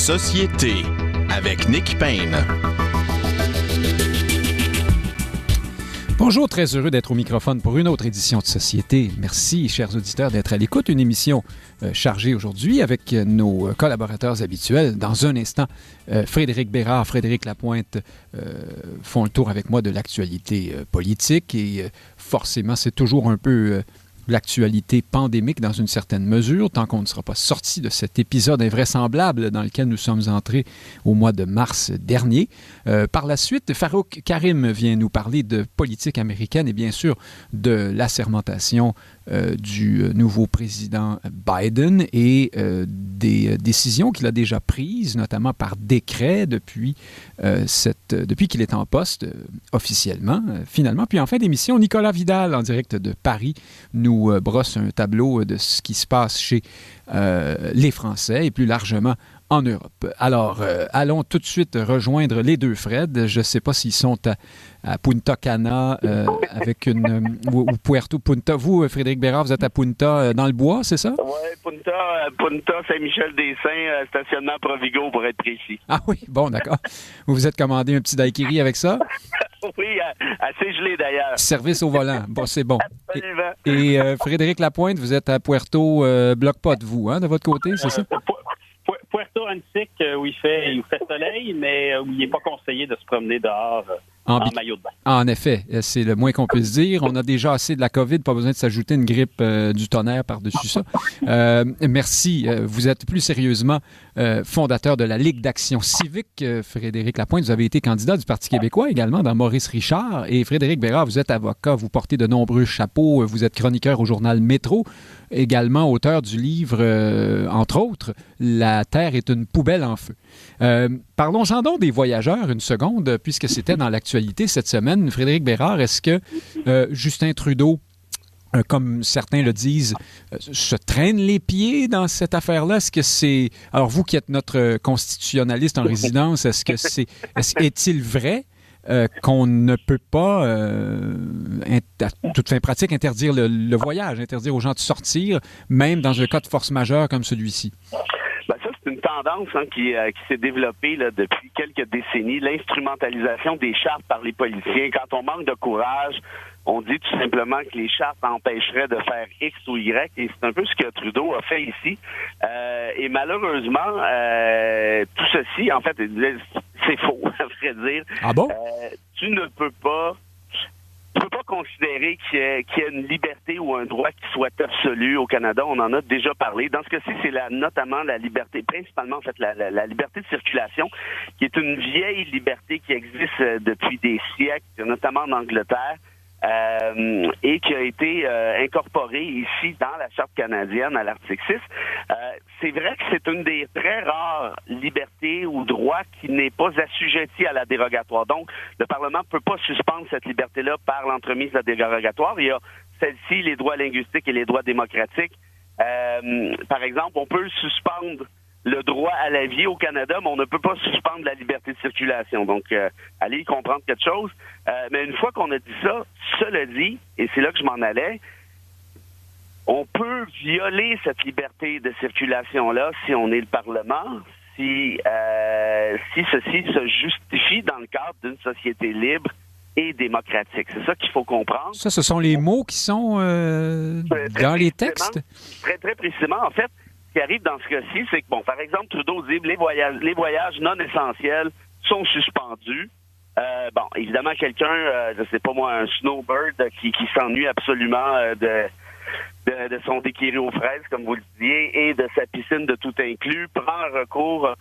Société avec Nick Payne. Bonjour, très heureux d'être au microphone pour une autre édition de Société. Merci, chers auditeurs, d'être à l'écoute. Une émission chargée aujourd'hui avec nos collaborateurs habituels. Dans un instant, Frédéric Bérard, Frédéric Lapointe font le tour avec moi de l'actualité politique et forcément, c'est toujours un peu l'actualité pandémique dans une certaine mesure, tant qu'on ne sera pas sorti de cet épisode invraisemblable dans lequel nous sommes entrés au mois de mars dernier. Par la suite, Farouk Karim vient nous parler de politique américaine et bien sûr de l'assermentation du nouveau président Biden et des décisions qu'il a déjà prises, notamment par décret depuis qu'il est en poste officiellement, finalement. Puis en fin d'émission, Nicolas Vidal, en direct de Paris, nous brosse un tableau de ce qui se passe chez les Français et plus largement en Europe. Alors, allons tout de suite rejoindre les deux Fred. Je ne sais pas s'ils sont à Punta Cana avec ou Puerto Punta. Vous, Frédéric Bérard, vous êtes à Punta dans le bois, c'est ça? Oui, Punta Saint-Michel-des-Saints, stationnement Provigo pour être précis. Ah oui, bon, d'accord. Vous vous êtes commandé un petit daiquiri avec ça? Oui, assez gelé d'ailleurs. Service au volant. Bon, c'est bon. Absolument. Et Frédéric Lapointe, vous êtes à Puerto Bloc-Pot, vous, hein, de votre côté, c'est ça? Puerto Antique, où il fait soleil, mais où il n'est pas conseillé de se promener dehors en maillot de bain. En effet, c'est le moins qu'on puisse dire. On a déjà assez de la COVID, pas besoin de s'ajouter une grippe du tonnerre par-dessus ça. Merci. Vous êtes plus sérieusement fondateur de la Ligue d'action civique, Frédéric Lapointe. Vous avez été candidat du Parti québécois également dans Maurice Richard. Et Frédéric Bérard, vous êtes avocat, vous portez de nombreux chapeaux. Vous êtes chroniqueur au journal Métro, également auteur du livre, entre autres, La Terre est une poubelle en feu. Parlons-en donc des voyageurs une seconde, puisque c'était dans l'actualité cette semaine. Frédéric Bérard, est-ce que Justin Trudeau, comme certains le disent, se traîne les pieds dans cette affaire-là? Est-ce que c'est... Alors, vous qui êtes notre constitutionnaliste en résidence, est-il vrai qu'on ne peut pas, à toute fin pratique, interdire le voyage, interdire aux gens de sortir, même dans un cas de force majeure comme celui-ci? Ben ça, c'est une tendance qui s'est développée là, depuis quelques décennies, l'instrumentalisation des chartes par les policiers. Quand on manque de courage, on dit tout simplement que les chartes empêcheraient de faire X ou Y, et c'est un peu ce que Trudeau a fait ici. Et malheureusement, tout ceci, en fait, c'est faux, à vrai dire. Ah bon? Tu ne peux pas considérer qu'il y a une liberté ou un droit qui soit absolu au Canada. On en a déjà parlé. Dans ce cas-ci, c'est notamment la liberté, principalement en fait la liberté de circulation, qui est une vieille liberté qui existe depuis des siècles, notamment en Angleterre, et qui a été incorporée ici dans la Charte canadienne à l'article 6. C'est vrai que c'est une des très rares libertés ou droits qui n'est pas assujetti à la dérogatoire. Donc, le Parlement ne peut pas suspendre cette liberté-là par l'entremise de la dérogatoire. Il y a celle-ci, les droits linguistiques et les droits démocratiques. Par exemple, on peut suspendre le droit à la vie au Canada, mais on ne peut pas suspendre la liberté de circulation. Donc, allez y comprendre quelque chose. Mais une fois qu'on a dit ça, cela dit, et c'est là que je m'en allais, on peut violer cette liberté de circulation-là si on est le Parlement, si ceci se justifie dans le cadre d'une société libre et démocratique. C'est ça qu'il faut comprendre. Ça, ce sont les mots qui sont dans les textes? Très, très précisément. En fait, ce qui arrive dans ce cas-ci, c'est que, bon, par exemple, Trudeau dit les voyages non essentiels sont suspendus. Bon, évidemment, quelqu'un, je sais pas moi, un snowbird qui s'ennuie absolument de son déquiri aux fraises, comme vous le disiez, et de sa piscine de tout inclus, prend un recours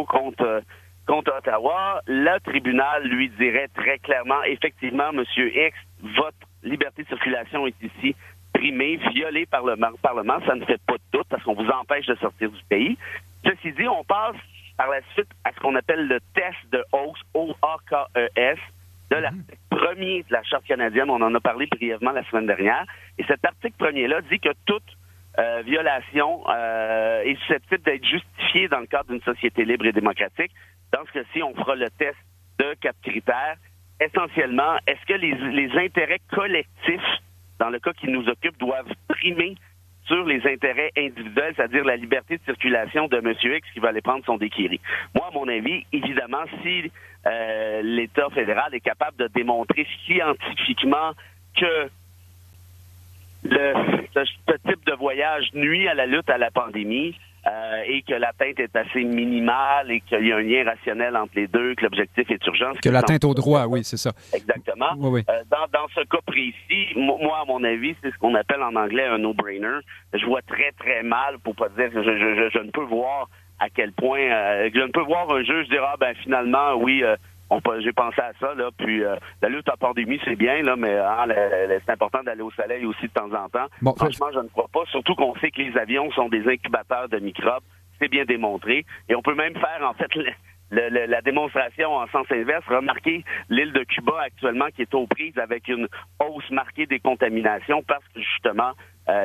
contre Ottawa. Le tribunal lui dirait très clairement, effectivement, Monsieur X, votre liberté de circulation est ici primée, violée par le Parlement. Ça ne fait pas de doute parce qu'on vous empêche de sortir du pays. Ceci dit, on passe par la suite à ce qu'on appelle le test de Oakes, O-A-K-E-S, de l'article 1er de la Charte canadienne. On en a parlé brièvement la semaine dernière. Et cet article 1er-là dit que toute violation est susceptible d'être justifiée dans le cadre d'une société libre et démocratique. Dans ce cas-ci, on fera le test de 4 critères. Essentiellement, est-ce que les intérêts collectifs, dans le cas qui nous occupe, doivent primer sur les intérêts individuels, c'est-à-dire la liberté de circulation de M. X qui va aller prendre son déquiri. Moi, à mon avis, évidemment, si l'État fédéral est capable de démontrer scientifiquement que ce type de voyage nuit à la lutte à la pandémie, et que l'atteinte est assez minimale et qu'il y a un lien rationnel entre les deux, que l'objectif est urgent. Que l'atteinte au droit, oui, c'est ça. Exactement. Oui. Dans ce cas précis, moi, à mon avis, c'est ce qu'on appelle en anglais un no-brainer. Je vois très, très mal, pour pas dire que je ne peux voir à quel point... je ne peux voir un juge dire, finalement, oui... j'ai pensé à ça, là, puis la lutte à pandémie, c'est bien, là, mais c'est important d'aller au soleil aussi de temps en temps. Bon, franchement, je ne crois pas, surtout qu'on sait que les avions sont des incubateurs de microbes, c'est bien démontré, et on peut même faire, en fait, la démonstration en sens inverse. Remarquez l'île de Cuba actuellement qui est aux prises avec une hausse marquée des contaminations parce que, justement,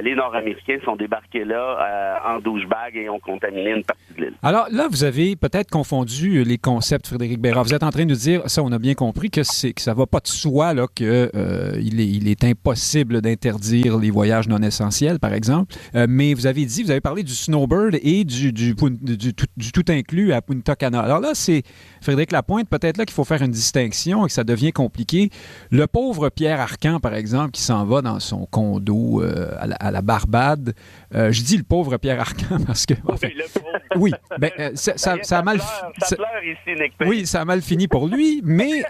les Nord-Américains sont débarqués là en douchebag et ont contaminé une partie de l'île. Alors là, vous avez peut-être confondu les concepts, Frédéric Bérard. Vous êtes en train de nous dire, ça on a bien compris, que ça ne va pas de soi là, qu'il est impossible d'interdire les voyages non essentiels, par exemple. Mais vous avez parlé du snowbird et du tout inclus à Punta Cana. Alors là, c'est Frédéric Lapointe, peut-être là qu'il faut faire une distinction et que ça devient compliqué. Le pauvre Pierre Arcan, par exemple, qui s'en va dans son condo à la Barbade. Je dis le pauvre Pierre Arcan parce que... Enfin, oui, le pauvre. Oui, ça a mal... Ça pleure ici, Nick Payne. Oui, ça a mal fini pour lui, mais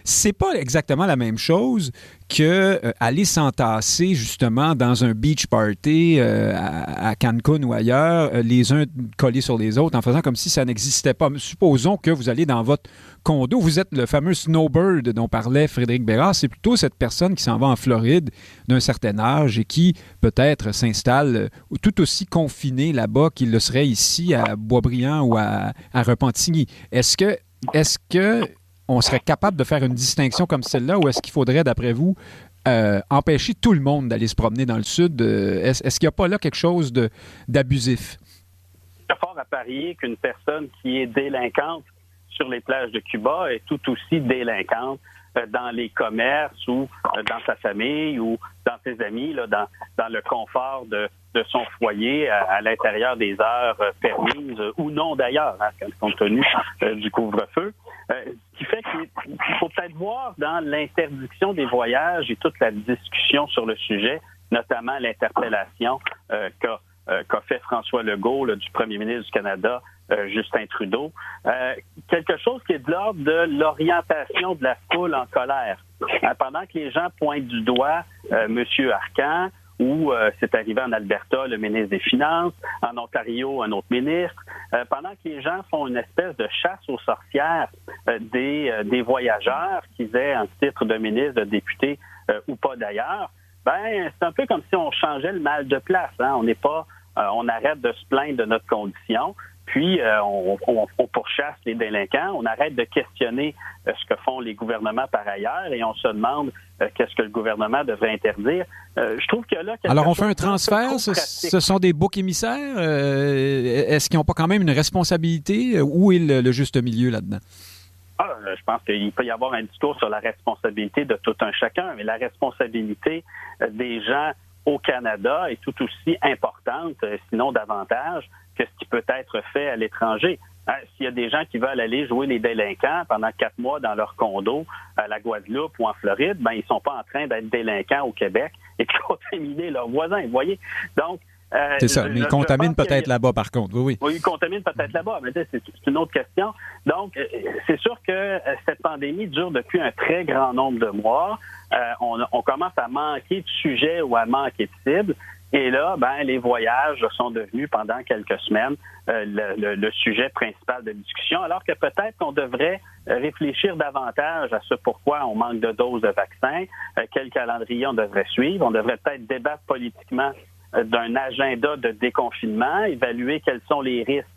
c'est pas exactement la même chose que aller s'entasser justement dans un beach party à Cancun ou ailleurs, les uns collés sur les autres, en faisant comme si ça n'existait pas. Supposons que vous allez dans votre condo, vous êtes le fameux snowbird dont parlait Frédéric Bérard, c'est plutôt cette personne qui s'en va en Floride d'un certain âge et qui peut-être s'installe tout aussi confiné là-bas qu'il le serait ici à Boisbriand ou à Repentigny. Est-ce que on serait capable de faire une distinction comme celle-là ou est-ce qu'il faudrait, d'après vous, empêcher tout le monde d'aller se promener dans le Sud? Est-ce qu'il n'y a pas là quelque chose d'abusif? Il y a fort à parier qu'une personne qui est délinquante sur les plages de Cuba est tout aussi délinquante dans les commerces ou dans sa famille ou dans ses amis, là, dans le confort de son foyer à l'intérieur des heures permises ou non d'ailleurs, compte tenu du couvre-feu. Ce qui fait qu'il faut peut-être voir dans l'interdiction des voyages et toute la discussion sur le sujet, notamment l'interpellation qu'a fait François Legault, là, du premier ministre du Canada, Justin Trudeau, quelque chose qui est de l'ordre de l'orientation de la foule en colère. Pendant que les gens pointent du doigt M. Arcan, ou c'est arrivé en Alberta, le ministre des Finances, en Ontario, un autre ministre, pendant que les gens font une espèce de chasse aux sorcières des voyageurs, qu'ils aient un titre de ministre, de député ou pas d'ailleurs, c'est un peu comme si on changeait le mal de place. Hein? On arrête de se plaindre de notre condition, puis on pourchasse les délinquants, on arrête de questionner ce que font les gouvernements par ailleurs et on se demande qu'est-ce que le gouvernement devrait interdire. Je trouve que là... Alors, on fait un transfert? Ce sont des boucs émissaires? Est-ce qu'ils n'ont pas quand même une responsabilité? Où est le juste milieu là-dedans? Je pense qu'il peut y avoir un discours sur la responsabilité de tout un chacun, mais la responsabilité des gens au Canada est tout aussi importante, sinon davantage, que ce qui peut être fait à l'étranger. S'il y a des gens qui veulent aller jouer les délinquants pendant 4 mois dans leur condo à la Guadeloupe ou en Floride, ils ne sont pas en train d'être délinquants au Québec et de contaminer leurs voisins, vous voyez? Donc, c'est ça, mais ils contaminent peut-être là-bas, par contre, oui. Oui, ils contaminent peut-être là-bas, mais c'est une autre question. Donc, c'est sûr que cette pandémie dure depuis un très grand nombre de mois. On commence à manquer de sujets ou à manquer de cibles. Et là, les voyages sont devenus pendant quelques semaines le sujet principal de discussion, alors que peut-être qu'on devrait réfléchir davantage à ce pourquoi on manque de doses de vaccins, quel calendrier on devrait suivre. On devrait peut-être débattre politiquement d'un agenda de déconfinement, évaluer quels sont les risques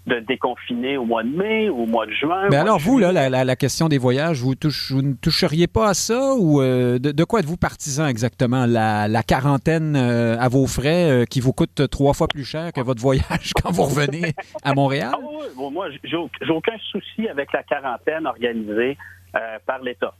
de déconfiner au mois de mai ou au mois de juin. Mais alors, vous, là, la question des voyages, vous ne toucheriez pas à ça ou de quoi êtes-vous partisan exactement? La quarantaine à vos frais qui vous coûte 3 fois plus cher que votre voyage quand vous revenez à Montréal? Oui. Bon, moi, j'ai aucun souci avec la quarantaine organisée par l'État.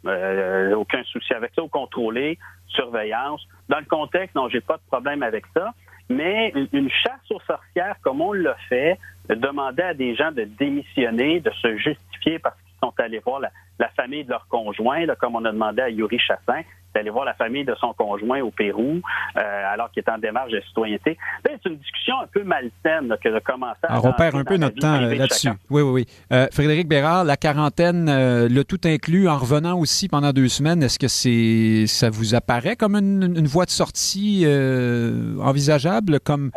Aucun souci avec ça, au contrôlé, surveillance. Dans le contexte, non, j'ai pas de problème avec ça. mais une chasse aux sorcières, comme on l'a fait, de demander à des gens de démissionner, de se justifier parce qu'ils sont allés voir la famille de leur conjoint, là, comme on a demandé à Yuri Chassin, d'aller voir la famille de son conjoint au Pérou, alors qu'il est en démarche de citoyenneté. Là, c'est une discussion un peu malsaine là, que de commencer à... Alors, on perd un peu notre temps là-dessus. Oui. Frédéric Bérard, la quarantaine, le tout inclus, en revenant aussi pendant 2 semaines, est-ce que ça vous apparaît comme une voie de sortie envisageable, comme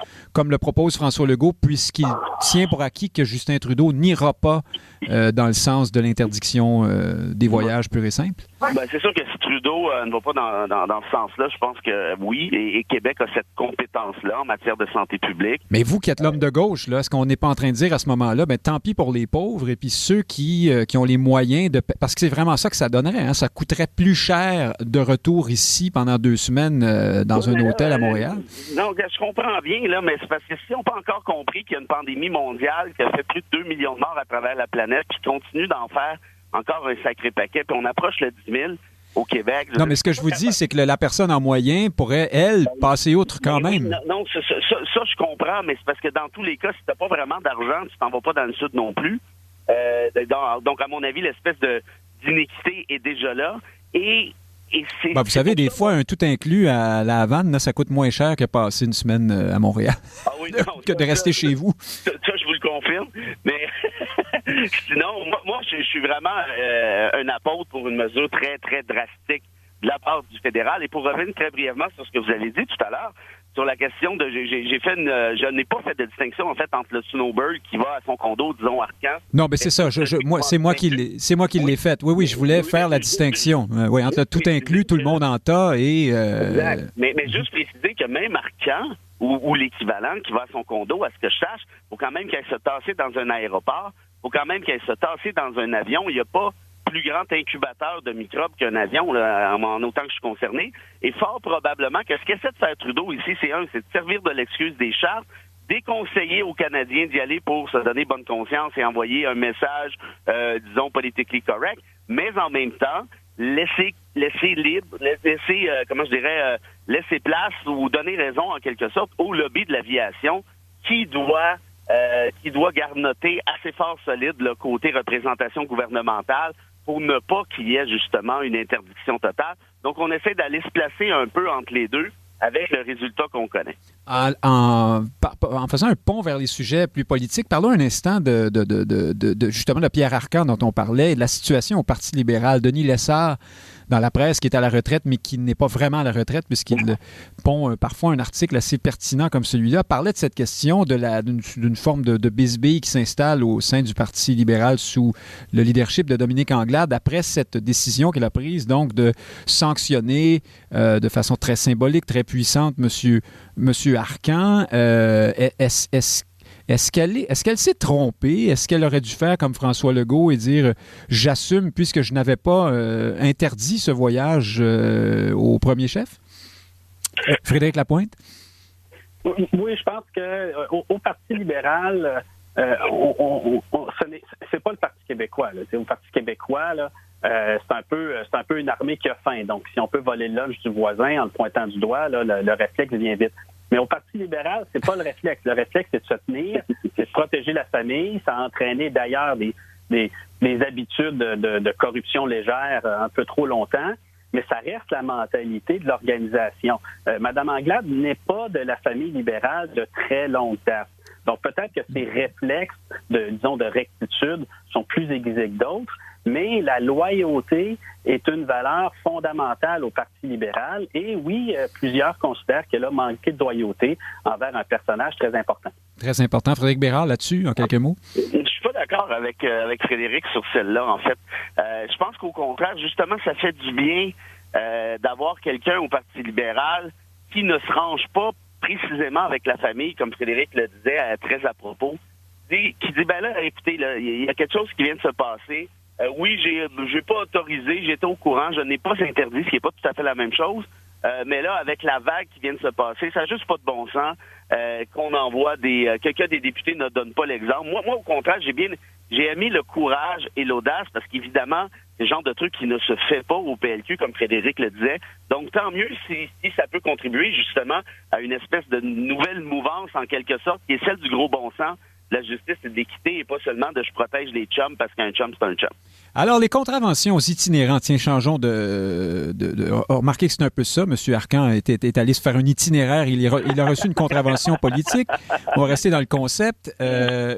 le propose François Legault, puisqu'il tient pour acquis que Justin Trudeau n'ira pas dans le sens de l'interdiction des voyages purs et simples? Ben, c'est sûr que si Trudeau ne va pas dans ce sens-là, je pense que oui, et Québec a cette compétence-là en matière de santé publique. Mais vous qui êtes l'homme de gauche, là, est-ce qu'on n'est pas en train de dire à ce moment-là, ben tant pis pour les pauvres et puis ceux qui ont les moyens de... Parce que c'est vraiment ça que ça donnerait, hein? Ça coûterait plus cher de retour ici pendant 2 semaines dans un hôtel à Montréal? Non, je comprends bien, là, mais c'est parce que si on n'a pas encore compris qu'il y a une pandémie mondiale qui a fait plus de 2 millions de morts à travers la planète, qui continue d'en faire encore un sacré paquet, puis on approche le 10 000 au Québec. Non, mais ce que je vous dis, c'est que la personne en moyen pourrait, elle, passer outre quand même. Non, ça, je comprends, mais c'est parce que dans tous les cas, si tu n'as pas vraiment d'argent, tu t'en vas pas dans le sud non plus. Donc, à mon avis, l'espèce d'inéquité est déjà là. Et c'est... Ben, vous savez, des fois, un tout inclus à La Havane, là, ça coûte moins cher que passer une semaine à Montréal. Ah oui, non, que de rester chez vous. Ça, je vous le confirme. Mais sinon, moi je suis vraiment un apôtre pour une mesure très, très drastique de la part du fédéral. Et pour revenir très brièvement sur ce que vous avez dit tout à l'heure, sur la question de... je n'ai pas fait de distinction, en fait, entre le snowbird qui va à son condo, disons, Arcan. Non, mais c'est ça. C'est moi qui l'ai fait. Oui, je voulais faire la distinction. Oui, entre le tout inclus, tout le monde en tas et... Exact. Mais juste préciser que même Arcan, ou l'équivalent qui va à son condo, à ce que je sache, il faut quand même qu'elle se tasse dans un aéroport, il faut quand même qu'elle se tasse dans un avion. Il n'y a pas plus grand incubateur de microbes qu'un avion, là, en autant que je suis concerné. Et fort probablement que ce qu'essaie de faire Trudeau ici, c'est de servir de l'excuse des chartes, déconseiller aux Canadiens d'y aller pour se donner bonne conscience et envoyer un message, disons, politically correct, mais en même temps, laisser libre, laisser place ou donner raison, en quelque sorte, au lobby de l'aviation qui doit garnoter assez fort solide le côté représentation gouvernementale pour ne pas qu'il y ait justement une interdiction totale. Donc, on essaie d'aller se placer un peu entre les deux avec le résultat qu'on connaît. En faisant un pont vers les sujets plus politiques, parlons un instant de justement de Pierre Arcan dont on parlait et de la situation au Parti libéral. Denis Lessard, dans la presse, qui est à la retraite, mais qui n'est pas vraiment à la retraite, puisqu'il pond parfois un article assez pertinent comme celui-là, parlait de cette question d'une forme de bisbille qui s'installe au sein du Parti libéral sous le leadership de Dominique Anglade, après cette décision qu'elle a prise, donc, de sanctionner de façon très symbolique, très puissante, Monsieur Arcan. Est-ce qu'elle s'est trompée? Est-ce qu'elle aurait dû faire comme François Legault et dire « J'assume puisque je n'avais pas interdit ce voyage au premier chef » ? Frédéric Lapointe? Oui, je pense qu'au Parti libéral, c'est pas le Parti québécois. Là. Au Parti québécois, là, c'est un peu une armée qui a faim. Donc, si on peut voler le lunch du voisin en le pointant du doigt, là, le réflexe vient vite. Mais au Parti libéral, c'est pas le réflexe. Le réflexe, c'est de se tenir, c'est de protéger la famille. Ça a entraîné d'ailleurs des habitudes de corruption légère un peu trop longtemps. Mais ça reste la mentalité de l'organisation. Madame Anglade n'est pas de la famille libérale de très longue date. Donc peut-être que ses réflexes de rectitude sont plus aiguisés que d'autres, mais la loyauté est une valeur fondamentale au Parti libéral. Et oui, plusieurs considèrent qu'elle a manqué de loyauté envers un personnage très important. Très important. Frédéric Bérard, là-dessus, en quelques mots? Je suis pas d'accord avec Frédéric sur celle-là, en fait. Je pense qu'au contraire, justement, ça fait du bien d'avoir quelqu'un au Parti libéral qui ne se range pas précisément avec la famille, comme Frédéric le disait très à propos, qui dit, ben là, écoutez, il y a quelque chose qui vient de se passer. Oui, j'ai pas autorisé, j'étais au courant, je n'ai pas interdit, ce qui n'est pas tout à fait la même chose. Mais là, avec la vague qui vient de se passer, ça n'a juste pas de bon sens qu'on envoie que des députés ne donnent pas l'exemple. Moi, au contraire, j'ai aimé le courage et l'audace parce qu'évidemment, C'est le genre de truc qui ne se fait pas au PLQ, comme Frédéric le disait. Donc, tant mieux si ça peut contribuer justement à une espèce de nouvelle mouvance, en quelque sorte, qui est celle du gros bon sens, de la justice et de l'équité, et pas seulement de « je protège les chums parce qu'un chum, c'est un chum ». Alors, les contraventions aux itinérants, tiens, changeons remarquez que c'est un peu ça. M. Arcan est allé se faire un itinéraire. Il a reçu une contravention politique. On va rester dans le concept.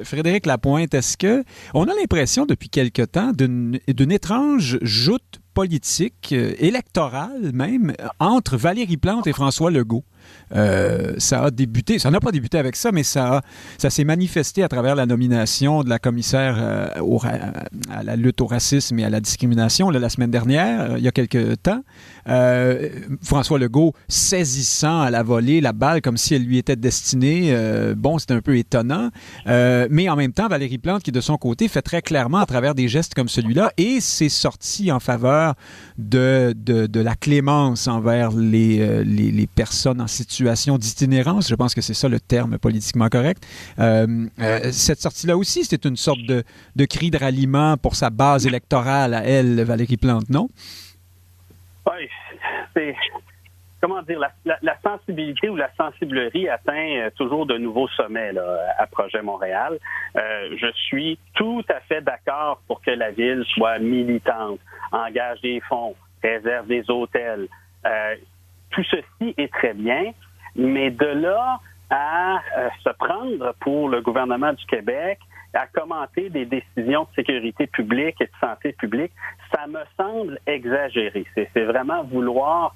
Frédéric Lapointe, est-ce que on a l'impression depuis quelque temps d'une étrange joute politique, électorale même, entre Valérie Plante et François Legault? Ça a débuté, ça n'a pas débuté avec ça, mais ça s'est manifesté à travers la nomination de la commissaire à la lutte au racisme et à la discrimination la semaine dernière, il y a quelques temps. François Legault saisissant à la volée la balle comme si elle lui était destinée. Bon, c'est un peu étonnant. Mais en même temps, Valérie Plante, qui de son côté fait très clairement à travers des gestes comme celui-là, et s'est sortie en faveur de la clémence envers les personnes en situation d'itinérance. Je pense que c'est ça le terme politiquement correct. Cette sortie-là aussi, c'était une sorte de cri de ralliement pour sa base électorale à elle, Valérie Plante, non? Oui, c'est... Comment dire, la sensibilité ou la sensiblerie atteint toujours de nouveaux sommets là, à Projet Montréal. Je suis tout à fait d'accord pour que la ville soit militante, engage des fonds, réserve des hôtels. Tout ceci est très bien, mais de là à se prendre pour le gouvernement du Québec, à commenter des décisions de sécurité publique et de santé publique, ça me semble exagéré. C'est vraiment vouloir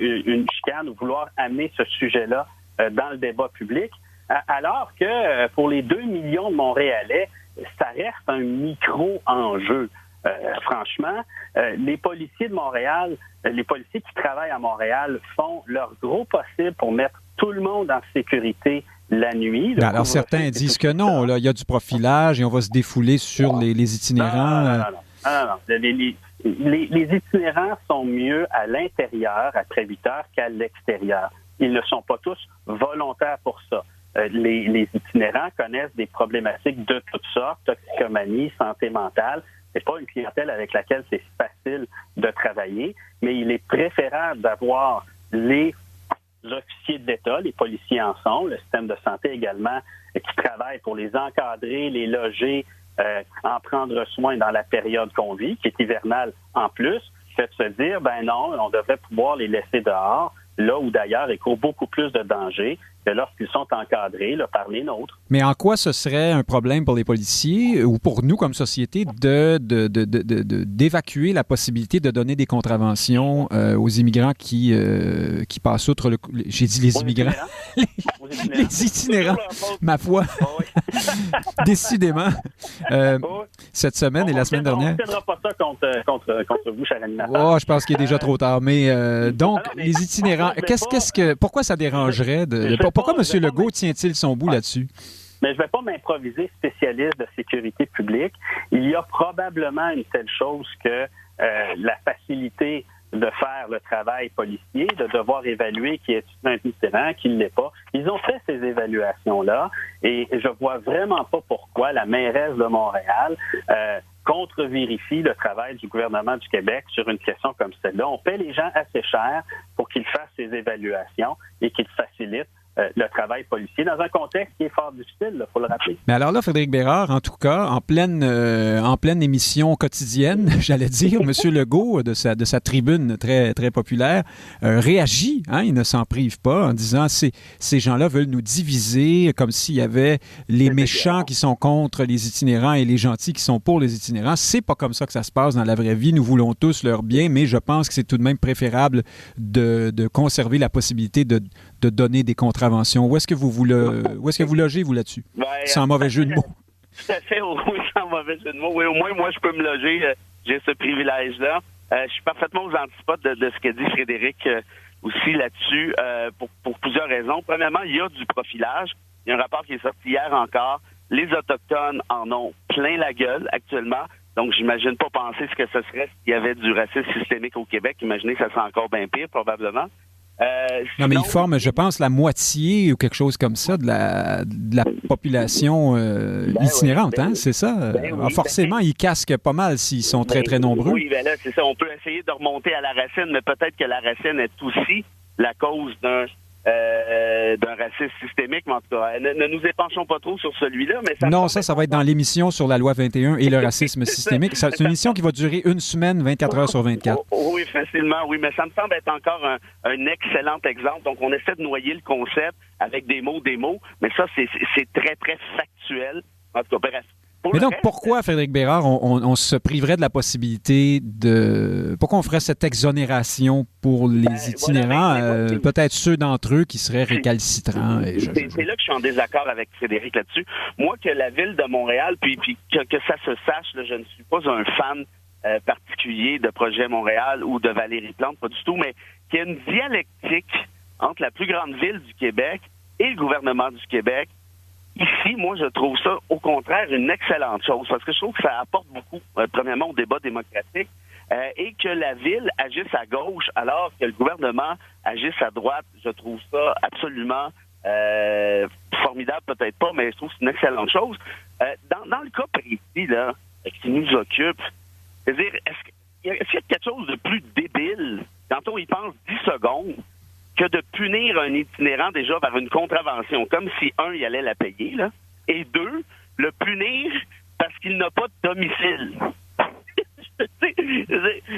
une chicane ou vouloir amener ce sujet-là dans le débat public, alors que pour les 2 millions de Montréalais, ça reste un micro-enjeu. Franchement, les policiers de Montréal, les policiers qui travaillent à Montréal font leur gros possible pour mettre tout le monde en sécurité la nuit. Alors certains disent que non, là, il y a du profilage et on va se défouler sur les itinérants. Non. Les itinérants sont mieux à l'intérieur après 8 heures qu'à l'extérieur. Ils ne sont pas tous volontaires pour ça. Les itinérants connaissent des problématiques de toutes sortes, toxicomanie, santé mentale. C'est pas une clientèle avec laquelle c'est facile de travailler, mais il est préférable d'avoir les officiers de l'État, les policiers en sont, le système de santé également, qui travaillent pour les encadrer, les loger, en prendre soin dans la période qu'on vit, qui est hivernale en plus, fait de se dire, ben non, on devrait pouvoir les laisser dehors, là où d'ailleurs ils courent beaucoup plus de danger que lorsqu'ils sont encadrés là, par les nôtres. Mais en quoi ce serait un problème pour les policiers ou pour nous comme société d'évacuer la possibilité de donner des contraventions aux immigrants qui passent outre j'ai dit les immigrants? Les itinérants, ma foi. Décidément. Cette semaine et la semaine dernière. On ne tiendra pas ça contre vous, cher animateur. Oh, je pense qu'il est déjà trop tard. Mais donc, les itinérants, pourquoi ça dérangerait pourquoi M. Legault tient-il son bout là-dessus? Mais je ne vais pas m'improviser spécialiste de sécurité publique. Il y a probablement une telle chose que la facilité de faire le travail policier, de devoir évaluer qui est un itinérant, qui ne l'est pas. Ils ont fait ces évaluations-là et je vois vraiment pas pourquoi la mairesse de Montréal contre-vérifie le travail du gouvernement du Québec sur une question comme celle-là. On paie les gens assez cher pour qu'ils fassent ces évaluations et qu'ils facilitent le travail policier dans un contexte qui est fort difficile, il faut le rappeler. Mais alors là, Frédéric Bérard, en tout cas, en pleine émission quotidienne, j'allais dire, M. Legault, de sa tribune très, très populaire, réagit, hein, il ne s'en prive pas, en disant ces gens-là veulent nous diviser, comme s'il y avait les méchants qui sont contre les itinérants et les gentils qui sont pour les itinérants. C'est pas comme ça que ça se passe dans la vraie vie. Nous voulons tous leur bien, mais je pense que c'est tout de même préférable de conserver la possibilité de donner des contraventions. Où est-ce que vous logez, vous, là-dessus? Sans mauvais jeu de mots. Tout à fait, oui, sans mauvais jeu de mots. Oui, au moins, moi, je peux me loger. J'ai ce privilège-là. Je suis parfaitement aux antipodes de ce qu'a dit Frédéric aussi là-dessus, pour plusieurs raisons. Premièrement, il y a du profilage. Il y a un rapport qui est sorti hier encore. Les Autochtones en ont plein la gueule actuellement. Donc, j'imagine pas penser ce que ce serait s'il y avait du racisme systémique au Québec. Imaginez que ça serait encore bien pire, probablement. Non, mais ils forment, je pense, la moitié ou quelque chose comme ça de la population itinérante, hein? C'est ça? Forcément, ils casquent pas mal s'ils sont très, très nombreux. Oui, ben là, c'est ça. On peut essayer de remonter à la racine, mais peut-être que la racine est aussi la cause d'un racisme systémique, mais en tout cas, ne nous épanchons pas trop sur celui-là. Mais ça va être dans l'émission sur la loi 21 et le racisme systémique. C'est une émission qui va durer une semaine, 24 heures sur 24. Oui, facilement, oui, mais ça me semble être encore un excellent exemple. Donc, on essaie de noyer le concept avec des mots, mais ça, c'est très, très factuel. En tout cas, bref. Mais donc, pourquoi, Frédéric Bérard, on se priverait de la possibilité de... Pourquoi on ferait cette exonération pour les itinérants, peut-être ceux d'entre eux qui seraient récalcitrants? C'est là que je suis en désaccord avec Frédéric là-dessus. Moi, que la Ville de Montréal, puis que ça se sache, là, je ne suis pas un fan particulier de Projet Montréal ou de Valérie Plante, pas du tout, mais qu'il y a une dialectique entre la plus grande ville du Québec et le gouvernement du Québec. Ici, moi, je trouve ça, au contraire, une excellente chose, parce que je trouve que ça apporte beaucoup, premièrement, au débat démocratique, et que la Ville agisse à gauche, alors que le gouvernement agisse à droite. Je trouve ça absolument formidable, peut-être pas, mais je trouve que c'est une excellente chose. Dans le cas précis, là, qui nous occupe, c'est-à-dire, est-ce qu'il y a quelque chose de plus débile, quand on y pense 10 secondes, que de punir un itinérant déjà par une contravention, comme si, un, il allait la payer, là, et deux, le punir parce qu'il n'a pas de domicile.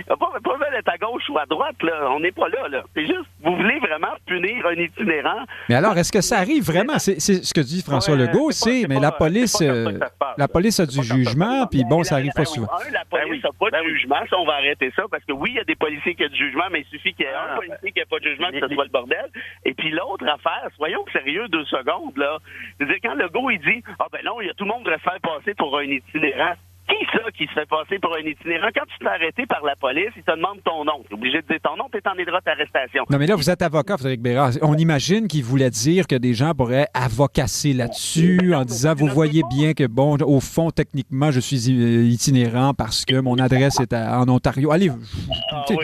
Pas besoin d'être à gauche ou à droite, là. On n'est pas là, là. C'est juste, vous voulez vraiment punir un itinérant. Mais alors, est-ce que ça arrive vraiment? C'est ce que dit François Legault, mais la police a du jugement, puis bon, ça arrive pas souvent. La police n'a pas de jugement, ça, on va arrêter ça, parce que oui, il y a des policiers qui ont du jugement, mais il suffit qu'il y ait un policier qui n'a pas de jugement, que ce soit le bordel. Et puis l'autre affaire, soyons sérieux 2 secondes, là. C'est-à-dire, quand Legault, il dit, non, il y a tout le monde devrait se faire passer pour un itinérant. Qui ça qui se fait passer pour un itinérant? Quand tu te fais arrêter par la police, ils te demandent ton nom. Tu es obligé de dire ton nom, tu es en état d'arrestation. Non, mais là, vous êtes avocat, Frédéric Bérard. On imagine qu'il voulait dire que des gens pourraient avocasser là-dessus en disant, vous voyez bien que, bon, au fond, techniquement, je suis itinérant parce que mon adresse est en Ontario. Allez, il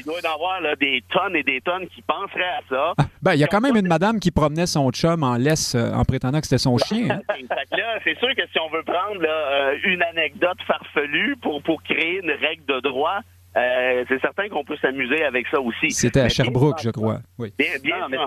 doit y en avoir là, des tonnes et des tonnes qui penseraient à ça. Il y a quand même une madame qui promenait son chum en laisse en prétendant que c'était son chien. Hein? Là, c'est sûr que si on veut prendre là, une anecdote farfelue pour créer une règle de droit, c'est certain qu'on peut s'amuser avec ça aussi. C'était à Sherbrooke, je crois. Oui. Bien, mais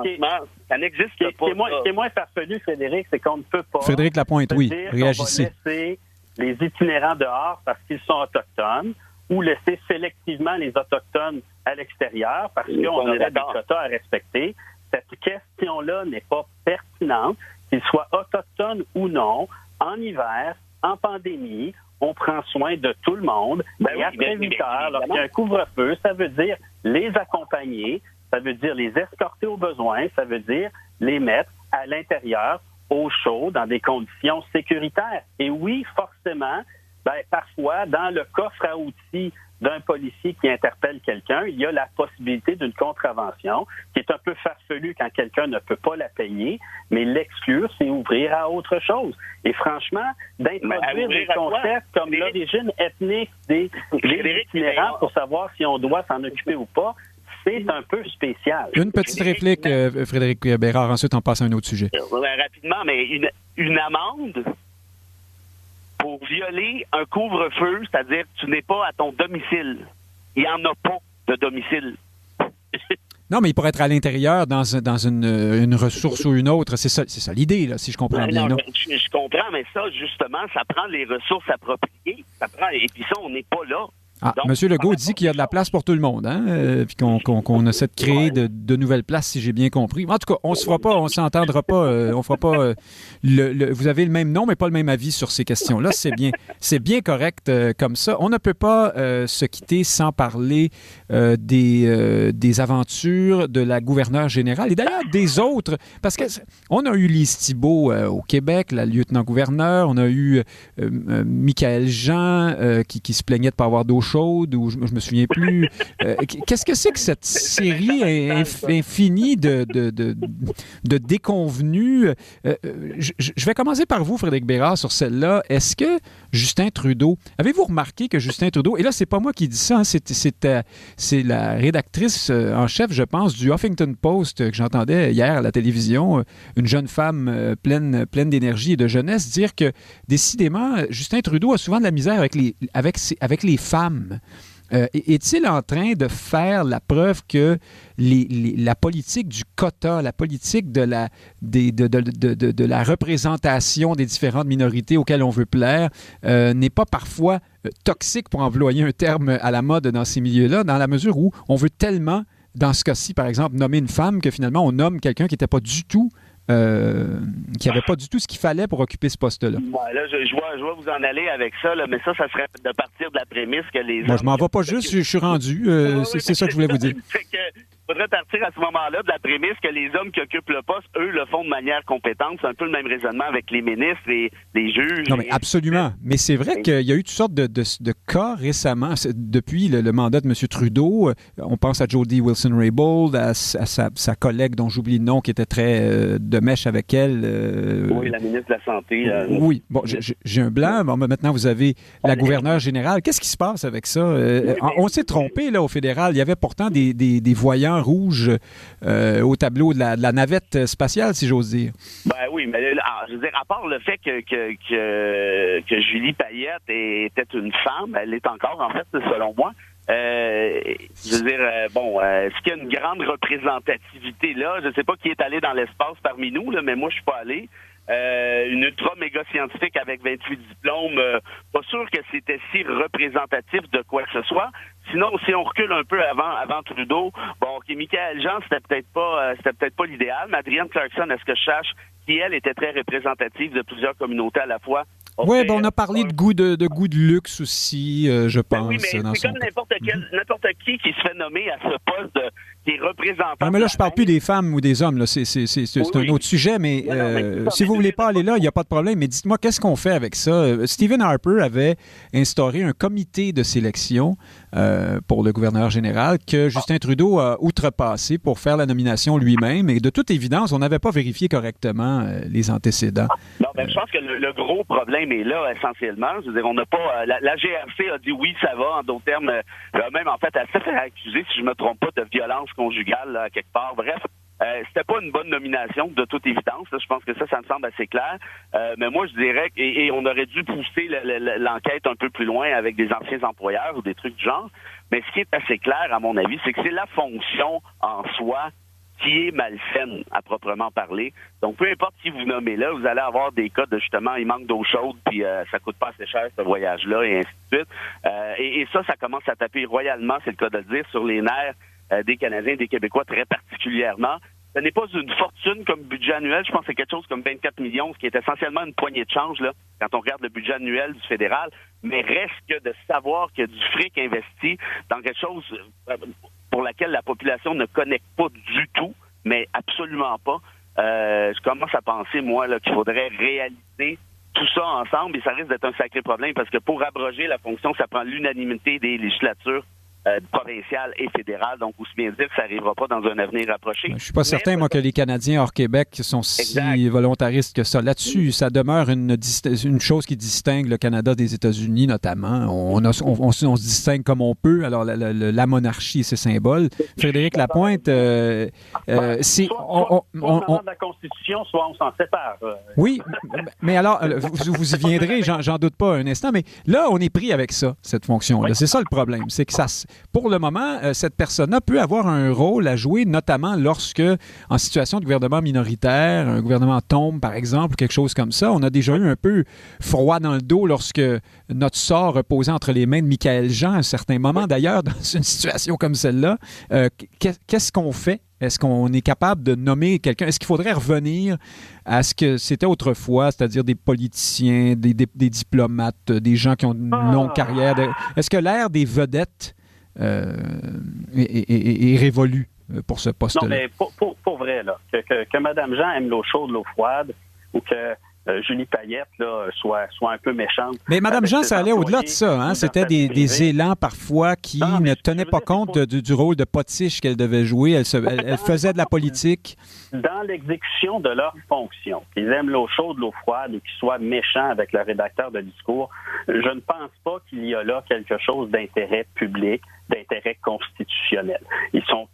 ça n'existe pas. Ce qui est moins farfelu, Frédéric, c'est qu'on ne peut pas... Frédéric Lapointe, oui, réagissez. On va laisser les itinérants dehors parce qu'ils sont autochtones ou laisser sélectivement les autochtones à l'extérieur parce qu'on aurait des quotas à respecter. Cette question-là n'est pas pertinente, qu'ils soient autochtones ou non, en hiver, en pandémie, on prend soin de tout le monde. Et après 8 heures, lorsqu'il y a un couvre-feu, ça veut dire les accompagner, ça veut dire les escorter au besoin, ça veut dire les mettre à l'intérieur, au chaud, dans des conditions sécuritaires. Et oui, forcément, parfois, dans le coffre à outils d'un policier qui interpelle quelqu'un, il y a la possibilité d'une contravention qui est un peu farfelue quand quelqu'un ne peut pas la payer, mais l'exclure, c'est ouvrir à autre chose. Et franchement, d'introduire des concepts comme l'origine ethnique des itinérants pour savoir si on doit s'en occuper ou pas, c'est un peu spécial. Une petite réplique, Frédéric Bérard, ensuite on passe à un autre sujet. Rapidement, mais une amende pour violer un couvre-feu, c'est-à-dire que tu n'es pas à ton domicile. Il n'y en a pas de domicile. Non, mais il pourrait être à l'intérieur dans une ressource ou une autre. C'est ça l'idée, là, si je comprends bien. Non? Je comprends, mais ça, justement, ça prend les ressources appropriées. Et puis ça, on n'est pas là. M. Legault dit qu'il y a de la place pour tout le monde, hein? Puis qu'on essaie de créer de nouvelles places, si j'ai bien compris. En tout cas, on s'entendra pas, on fera pas. Vous avez le même nom, mais pas le même avis sur ces questions-là. C'est bien correct comme ça. On ne peut pas se quitter sans parler des aventures de la gouverneure générale et d'ailleurs des autres, parce que on a eu Lise Thibault au Québec, la lieutenant-gouverneure, on a eu Michaël Jean qui se plaignait de ne pas avoir d'eau chaude chaude ou je me souviens plus. Qu'est-ce que c'est que cette série infinie de déconvenues? Je vais commencer par vous, Frédéric Bérard, sur celle-là. Est-ce que Justin Trudeau... Avez-vous remarqué que Justin Trudeau... Et là, c'est pas moi qui dis ça, hein, c'est la rédactrice en chef, je pense, du Huffington Post que j'entendais hier à la télévision, une jeune femme pleine d'énergie et de jeunesse, dire que, décidément, Justin Trudeau a souvent de la misère avec les femmes. Est-il en train de faire la preuve que la politique du quota, la politique de la représentation des différentes minorités auxquelles on veut plaire n'est pas parfois toxique, pour employer un terme à la mode dans ces milieux-là, dans la mesure où on veut tellement, dans ce cas-ci, par exemple, nommer une femme que finalement on nomme quelqu'un qui n'était pas du tout qui n'avait pas du tout ce qu'il fallait pour occuper ce poste-là. Ouais, là, je vois vous en aller avec ça, là, mais ça serait de partir de la prémisse que les Moi, je m'en vais pas juste, je suis rendu. C'est ça que je voulais vous dire. Il faudrait partir à ce moment-là de la prémisse que les hommes qui occupent le poste, eux, le font de manière compétente. C'est un peu le même raisonnement avec les ministres et les juges. Non, mais absolument. Mais c'est vrai qu'il y a eu toutes sortes de cas récemment, depuis le mandat de M. Trudeau. On pense à Jody Wilson-Raybould, à sa collègue dont j'oublie le nom, qui était très de mèche avec elle. Oui, la ministre de la Santé. Oui. Bon, j'ai un blanc. Bon, maintenant, vous avez la gouverneure générale. Qu'est-ce qui se passe avec ça? On s'est trompé, là, au fédéral. Il y avait pourtant des voyants rouges au tableau de la navette spatiale, si j'ose dire. Ben oui, mais je veux dire, à part le fait que Julie Payette était une femme, elle l'est encore, en fait, selon moi. Je veux dire, est-ce qu'il y a une grande représentativité là? Je ne sais pas qui est allé dans l'espace parmi nous, là, mais moi, je suis pas allé. Une ultra-méga scientifique avec 28 diplômes, pas sûr que c'était si représentatif de quoi que ce soit. Sinon, si on recule un peu avant Trudeau, bon, OK, Michaëlle Jean, c'était peut-être pas l'idéal, mais Adrienne Clarkson, est-ce que je sache, qui, elle, était très représentative de plusieurs communautés à la fois. Oui, on a parlé de goût de luxe aussi, je pense. Oui, mais c'est comme n'importe qui se fait nommer à ce poste qui est représentant. Non, mais là, je ne parle plus des femmes ou des hommes. Là. C'est un autre sujet, mais si vous ne voulez pas aller là, il n'y a pas de problème. Mais dites-moi, qu'est-ce qu'on fait avec ça? Stephen Harper avait instauré un comité de sélection pour le gouverneur général que Justin Trudeau a outrepassé pour faire la nomination lui-même. Et de toute évidence, on n'avait pas vérifié correctement les antécédents. Non, mais je pense que le gros problème est là, essentiellement. Je veux dire, on n'a pas... La GRC a dit oui, ça va, en d'autres termes. Même, en fait, elle s'est fait accuser, si je ne me trompe pas, de violence conjugale, là, quelque part. Bref, c'était pas une bonne nomination, de toute évidence. Là, je pense que ça me semble assez clair. Mais moi, je dirais et on aurait dû pousser l'enquête un peu plus loin avec des anciens employeurs ou des trucs du genre. Mais ce qui est assez clair, à mon avis, c'est que c'est la fonction en soi qui est malsaine, à proprement parler. Donc, peu importe qui vous nommez là, vous allez avoir des cas de, justement, il manque d'eau chaude, puis ça coûte pas assez cher, ce voyage-là, et ainsi de suite. Et ça commence à taper royalement, c'est le cas de le dire, sur les nerfs des Canadiens et des Québécois très particulièrement. Ce n'est pas une fortune comme budget annuel. Je pense que c'est quelque chose comme 24 millions, ce qui est essentiellement une poignée de change, là, quand on regarde le budget annuel du fédéral. Mais reste que de savoir qu'il y a du fric investi dans quelque chose pour laquelle la population ne connecte pas du tout, mais absolument pas. Je commence à penser, moi, là, qu'il faudrait réaliser tout ça ensemble, et ça risque d'être un sacré problème, parce que pour abroger la fonction, ça prend l'unanimité des législatures provinciales et fédérales. Donc, aussi bien dire que ça n'arrivera pas dans un avenir rapproché. Je ne suis pas certain, moi, que les Canadiens hors Québec sont si volontaristes que ça. Là-dessus, ça demeure une chose qui distingue le Canada des États-Unis, notamment. On se distingue comme on peut. Alors, la monarchie et ses symboles. Frédéric Lapointe, c'est... Soit de la Constitution, soit on s'en sépare. Oui, mais alors, vous y viendrez, j'en doute pas un instant, mais là, on est pris avec ça, cette fonction-là. Oui. C'est ça le problème. C'est que ça... Pour le moment, cette personne-là peut avoir un rôle à jouer, notamment lorsque, en situation de gouvernement minoritaire, un gouvernement tombe, par exemple, quelque chose comme ça. On a déjà eu un peu froid dans le dos lorsque notre sort reposait entre les mains de Michaëlle Jean à un certain moment. D'ailleurs, dans une situation comme celle-là, qu'est-ce qu'on fait? Est-ce qu'on est capable de nommer quelqu'un? Est-ce qu'il faudrait revenir à ce que c'était autrefois, c'est-à-dire des politiciens, des diplomates, des gens qui ont une longue carrière? Est-ce que l'ère des vedettes est révolue pour ce poste-là? Non, mais pour vrai, là, que Mme Jean aime l'eau chaude, l'eau froide, ou que Julie Payette là, soit un peu méchante. Mais Mme Jean, ça allait au-delà de ça. Hein? C'était des élans parfois qui ne tenaient pas compte du rôle de potiche qu'elle devait jouer. Elle faisait de la politique. Dans l'exécution de leur fonction, qu'ils aiment l'eau chaude, l'eau froide, ou qu'ils soient méchants avec le rédacteur de discours, je ne pense pas qu'il y a là quelque chose d'intérêt public, d'intérêt constitutionnel. Ils sont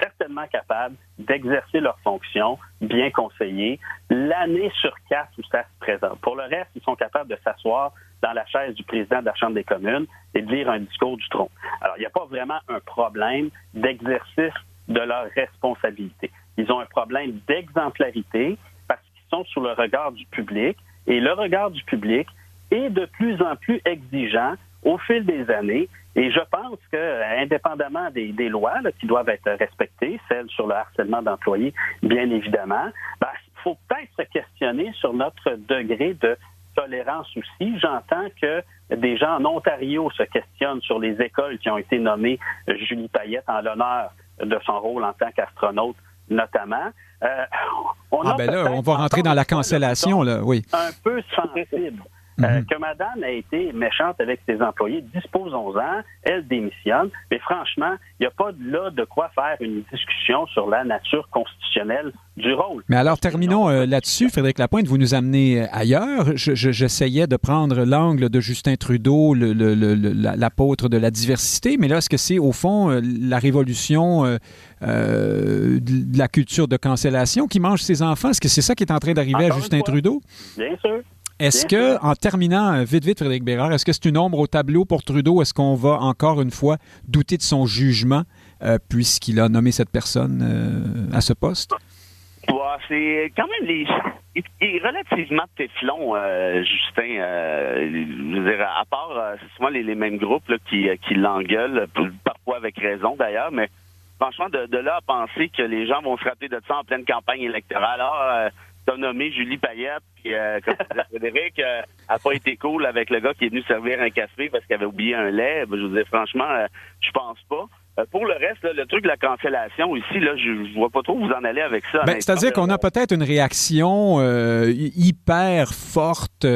certainement capables d'exercer leur fonction, bien conseillés, l'année sur 4 où ça se présente. Pour le reste, ils sont capables de s'asseoir dans la chaise du président de la Chambre des communes et de lire un discours du trône. Alors, il n'y a pas vraiment un problème d'exercice de leur responsabilité. Ils ont un problème d'exemplarité parce qu'ils sont sous le regard du public et le regard du public est de plus en plus exigeant au fil des années. Et je pense que, indépendamment des lois là, qui doivent être respectées, celles sur le harcèlement d'employés, bien évidemment, il faut peut-être se questionner sur notre degré de tolérance aussi. J'entends que des gens en Ontario se questionnent sur les écoles qui ont été nommées Julie Payette en l'honneur de son rôle en tant qu'astronaute, notamment. On va rentrer dans la cancellation, là, oui. Un peu sensible. Que madame a été méchante avec ses employés, disposons-en, elle démissionne, mais franchement, il n'y a pas là de quoi faire une discussion sur la nature constitutionnelle du rôle. Mais alors, terminons là-dessus. Frédéric Lapointe, vous nous amenez ailleurs. J'essayais de prendre l'angle de Justin Trudeau, l'apôtre de la diversité, mais là, est-ce que c'est, au fond, la révolution de la culture de cancellation qui mange ses enfants? Est-ce que c'est ça qui est en train d'arriver à Justin Trudeau? Bien sûr. Est-ce que, en terminant vite, Frédéric Bérard, est-ce que c'est une ombre au tableau pour Trudeau? Est-ce qu'on va encore une fois douter de son jugement puisqu'il a nommé cette personne à ce poste? C'est quand même il est relativement téflon, Justin. Je veux dire, à part, c'est souvent les mêmes groupes là, qui l'engueulent, parfois avec raison d'ailleurs, mais franchement, de là à penser que les gens vont se rappeler de ça en pleine campagne électorale, t'as nommé Julie Payette, puis comme disait Frédéric, elle n'a pas été cool avec le gars qui est venu servir un café parce qu'il avait oublié un lait. Je vous dis franchement, je pense pas. Pour le reste, là, le truc de la cancellation ici, là, je vois pas trop où vous en allez avec ça. C'est-à-dire qu'on a peut-être une réaction hyper forte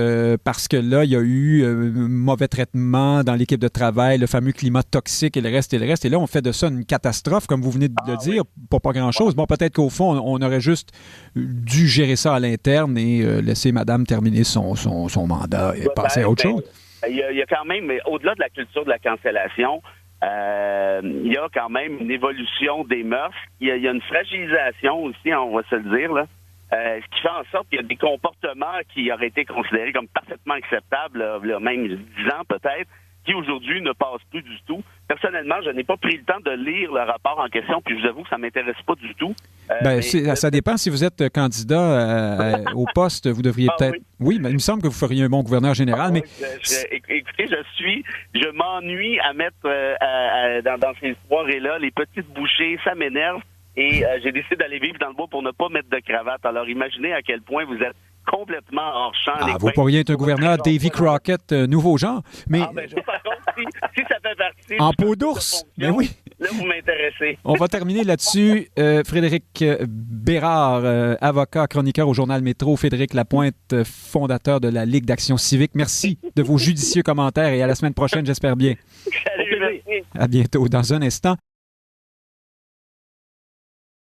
parce que là, il y a eu mauvais traitement dans l'équipe de travail, le fameux climat toxique et le reste. Et là, on fait de ça une catastrophe, comme vous venez de le dire, pour pas grand-chose. Bon, peut-être qu'au fond, on aurait juste dû gérer ça à l'interne et laisser madame terminer son mandat et passer à autre chose. Il y a quand même, au-delà de la culture de la cancellation, il y a quand même une évolution des mœurs. Il y a une fragilisation aussi, on va se le dire, là, ce qui fait en sorte qu'il y a des comportements qui auraient été considérés comme parfaitement acceptables, là, même 10 ans peut-être, qui aujourd'hui ne passent plus du tout. Personnellement, je n'ai pas pris le temps de lire le rapport en question, puis je vous avoue que ça ne m'intéresse pas du tout. Ça dépend. Si vous êtes candidat au poste, vous devriez peut-être... Oui, mais il me semble que vous feriez un bon gouverneur général, mais... Écoutez, je m'ennuie à mettre dans ces soirées-là les petites bouchées, ça m'énerve, et j'ai décidé d'aller vivre dans le bois pour ne pas mettre de cravate. Alors imaginez à quel point vous êtes complètement hors champ. Vous pourriez être un gouverneur Davy Crockett, nouveau genre. Mais par contre, si ça fait partie... En peau d'ours, mais oui. Là, vous m'intéressez. On va terminer là-dessus. Frédéric Bérard, avocat, chroniqueur au Journal Métro. Frédéric Lapointe, fondateur de la Ligue d'Action civique. Merci de vos judicieux commentaires et à la semaine prochaine, j'espère bien. Salut, merci. À bientôt. Dans un instant.